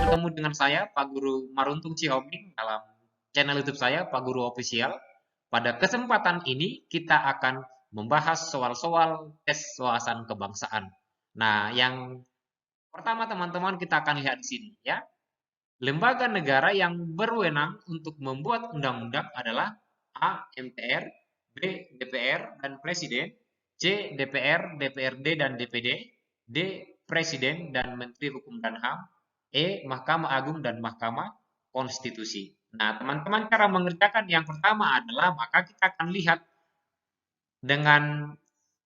bertemu dengan saya, Pak Guru Maruntung Cihoming, dalam channel YouTube saya, Pak Guru Official. Pada kesempatan ini, kita akan membahas soal-soal tes wawasan kebangsaan. Nah, yang pertama teman-teman kita akan lihat di sini ya. Lembaga negara yang berwenang untuk membuat undang-undang adalah A. MPR, B. DPR dan Presiden, C. DPR, DPRD dan DPD, D. Presiden dan Menteri Hukum dan HAM, E. Mahkamah Agung dan Mahkamah Konstitusi. Nah, teman-teman, cara mengerjakan yang pertama adalah maka kita akan lihat dengan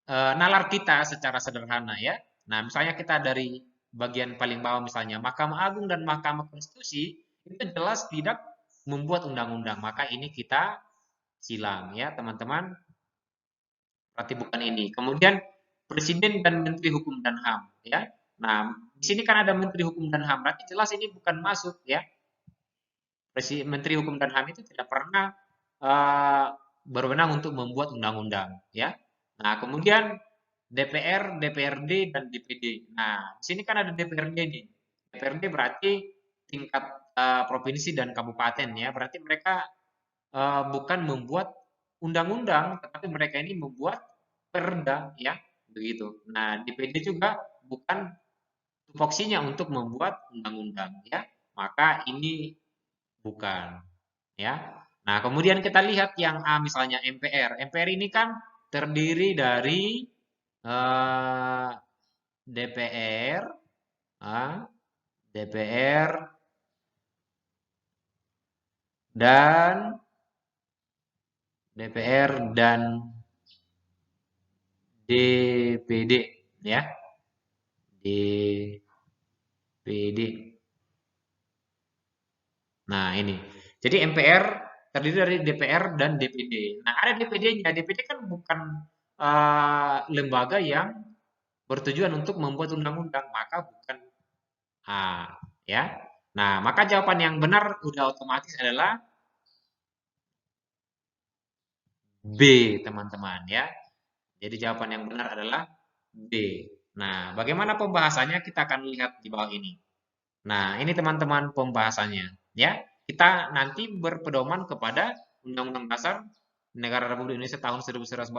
nalar kita secara sederhana ya. Nah, misalnya kita dari bagian paling bawah misalnya Mahkamah Agung dan Mahkamah Konstitusi itu jelas tidak membuat undang-undang. Maka ini kita silang ya, teman-teman. Berarti bukan ini. Kemudian Presiden dan Menteri Hukum dan HAM ya. Nah, di sini kan ada Menteri Hukum dan HAM, berarti jelas ini bukan masuk ya. Menteri Hukum dan HAM itu tidak pernah uh, berwenang untuk membuat undang-undang ya. Nah, kemudian DPR, DPRD dan DPD. Nah, di sini kan ada DPRD nih. DPRD berarti tingkat provinsi dan kabupaten ya. Berarti mereka bukan membuat undang-undang, tetapi mereka ini membuat perda ya, begitu. Nah, DPD juga bukan tupoksinya untuk membuat undang-undang ya. Maka ini bukan ya. Nah, kemudian kita lihat yang A misalnya MPR. MPR ini kan terdiri dari DPR, DPR dan DPR dan DPD ya. DPD. Nah, ini. Jadi MPR terdiri dari DPR dan DPD. Nah, ada DPD-nya. DPD kan bukan lembaga yang bertujuan untuk membuat undang-undang, maka bukan A, ya. Nah, maka jawaban yang benar udah otomatis adalah B, teman-teman, ya. Jadi jawaban yang benar adalah B. Nah, bagaimana pembahasannya kita akan lihat di bawah ini. Nah, ini teman-teman pembahasannya, ya. Kita nanti berpedoman kepada Undang-Undang Dasar Negara Republik Indonesia tahun 1945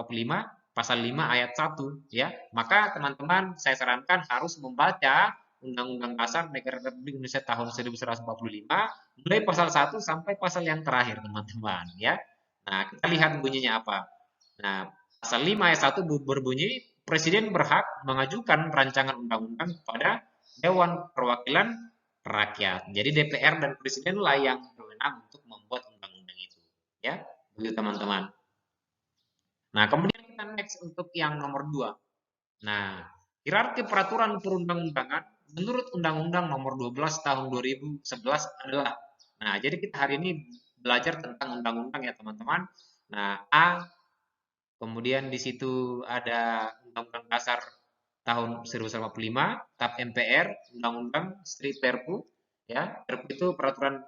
pasal 5 ayat 1 ya. Maka teman-teman saya sarankan harus membaca Undang-Undang Dasar Negara Republik Indonesia tahun 1945 mulai pasal 1 sampai pasal yang terakhir teman-teman ya. Nah, kita lihat bunyinya apa. Nah, pasal 5 ayat 1 berbunyi Presiden berhak mengajukan rancangan undang-undang kepada Dewan Perwakilan Rakyat. Jadi DPR dan Presiden lah yang berwenang untuk membuat undang-undang itu. Ya, begitu teman-teman. Nah, kemudian kita next untuk yang nomor 2. Nah, hierarki peraturan perundang-undangan menurut Undang-Undang Nomor 12 Tahun 2011 adalah. Nah, jadi kita hari ini belajar tentang undang-undang ya teman-teman. Nah, A, kemudian di situ ada Undang-Undang Dasar tahun 1945, TAP MPR, Undang-Undang Stri Perpu, ya. Perpu itu peraturan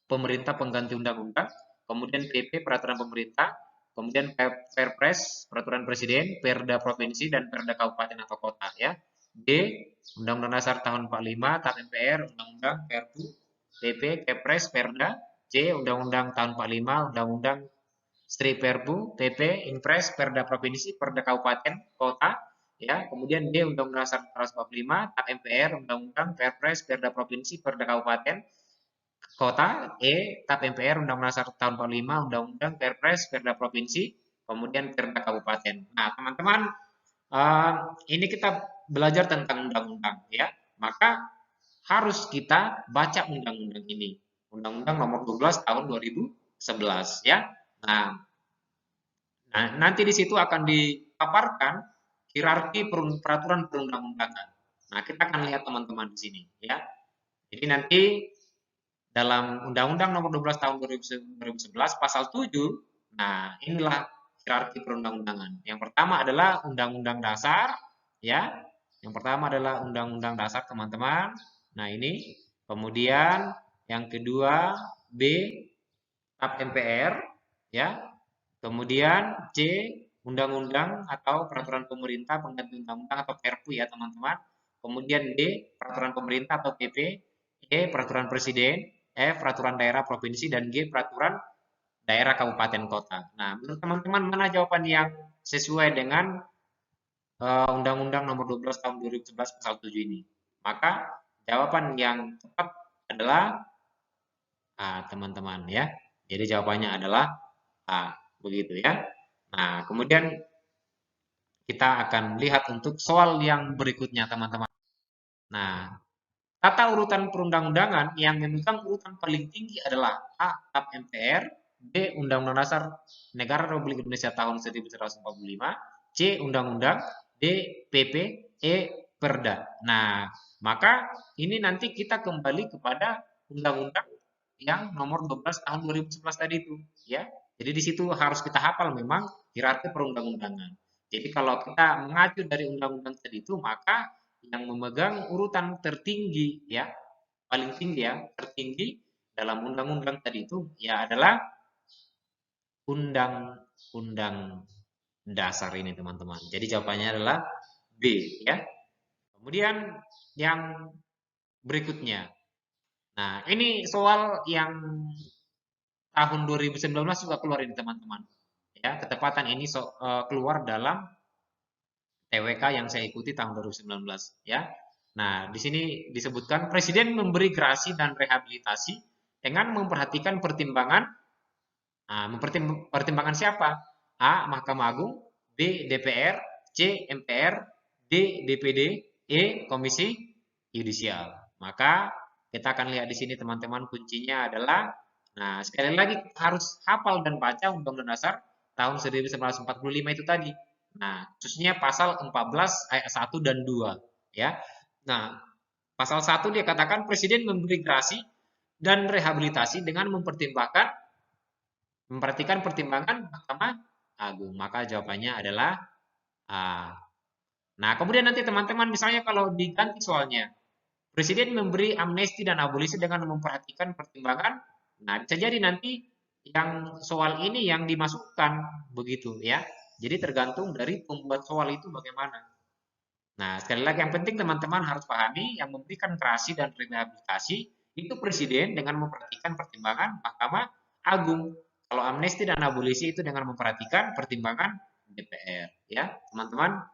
pemerintah pengganti undang-undang, kemudian PP peraturan pemerintah, kemudian Perpres peraturan presiden, Perda provinsi dan Perda kabupaten atau kota ya. D Undang-Undang Dasar tahun 45, TAP MPR, Undang-Undang Perpu, PP, Kepres, Perda. C Undang-Undang tahun 45, Undang-Undang Stri Perpu, PP, Inpres, Perda provinsi, Perda kabupaten, kota ya. Kemudian D Undang-Undang Dasar 1945, TAP MPR, Undang-Undang, Perpres, Perda provinsi, Perda kabupaten, kota, TAP MPR, Undang-Undang Dasar tahun 45, Undang-Undang, Perpres, Perda Provinsi, kemudian Perda Kabupaten. Nah, teman-teman, ini kita belajar tentang undang-undang ya. Maka harus kita baca undang-undang ini. Undang-Undang Nomor 12 tahun 2011 ya. Nah, nanti di situ akan dipaparkan hierarki peraturan perundang-undangan. Nah, kita akan lihat teman-teman di sini ya. Jadi nanti dalam Undang-Undang Nomor 12 Tahun 2011 Pasal 7, nah inilah hierarki perundang-undangan. Yang pertama adalah Undang-Undang Dasar, ya. Yang pertama adalah Undang-Undang Dasar, teman-teman. Nah ini, kemudian yang kedua B, TAP MPR, ya. Kemudian C, Undang-Undang atau Peraturan Pemerintah Pengganti Undang-Undang atau Perpu ya teman-teman. Kemudian D, Peraturan Pemerintah atau PP. E. Peraturan Presiden, F. Peraturan daerah provinsi, dan G. Peraturan daerah kabupaten kota. Nah, menurut teman-teman mana jawaban yang sesuai dengan Undang-Undang Nomor 12 Tahun 2011 Pasal 7 ini? Maka jawaban yang tepat adalah A, teman-teman ya. Jadi jawabannya adalah A, begitu ya. Nah, kemudian kita akan lihat untuk soal yang berikutnya, teman-teman. Nah, tata urutan perundang-undangan yang memegang urutan paling tinggi adalah A. KAP MPR, B. Undang-Undang Dasar Negara Republik Indonesia tahun 1945, C. Undang-Undang, D. PP, E. Perda. Nah, maka ini nanti kita kembali kepada Undang-Undang yang nomor 12 tahun 2011 tadi itu, ya. Jadi di situ harus kita hafal memang hierarki perundang-undangan. Jadi kalau kita mengacu dari undang-undang tadi itu, maka yang memegang urutan tertinggi ya, paling tinggi ya, tertinggi dalam undang-undang tadi itu ya adalah undang-undang dasar ini teman-teman. Jadi jawabannya adalah B ya. Kemudian yang berikutnya. Nah, ini soal yang tahun 2019 juga keluar ini teman-teman. Ya, ketepatan ini keluar dalam TWK yang saya ikuti tahun 2019 ya. Nah, di sini disebutkan Presiden memberi gerasi dan rehabilitasi dengan memperhatikan pertimbangan. Nah, pertimbangan siapa? A. Mahkamah Agung, B. DPR, C. MPR, D. DPD, E. Komisi Yudisial. Maka kita akan lihat di sini teman-teman kuncinya adalah, nah sekali lagi harus hafal dan baca Undang-Undang Dasar tahun 1945 itu tadi. Nah, khususnya pasal 14 ayat 1 dan 2 ya. Nah, pasal 1 dia katakan Presiden memberi gerasi dan rehabilitasi dengan memperhatikan pertimbangan Mahkamah Agung. Maka jawabannya adalah A. Nah, kemudian nanti teman-teman misalnya kalau diganti soalnya, Presiden memberi amnesti dan abolisi dengan memperhatikan pertimbangan. Nah, bisa jadi nanti yang soal ini yang dimasukkan begitu ya. Jadi tergantung dari pembuat soal itu bagaimana. Nah, sekali lagi yang penting teman-teman harus pahami yang memberikan gerasi dan rehabilitasi itu presiden dengan memperhatikan pertimbangan Mahkamah Agung. Kalau amnesti dan abolisi itu dengan memperhatikan pertimbangan DPR, ya, teman-teman.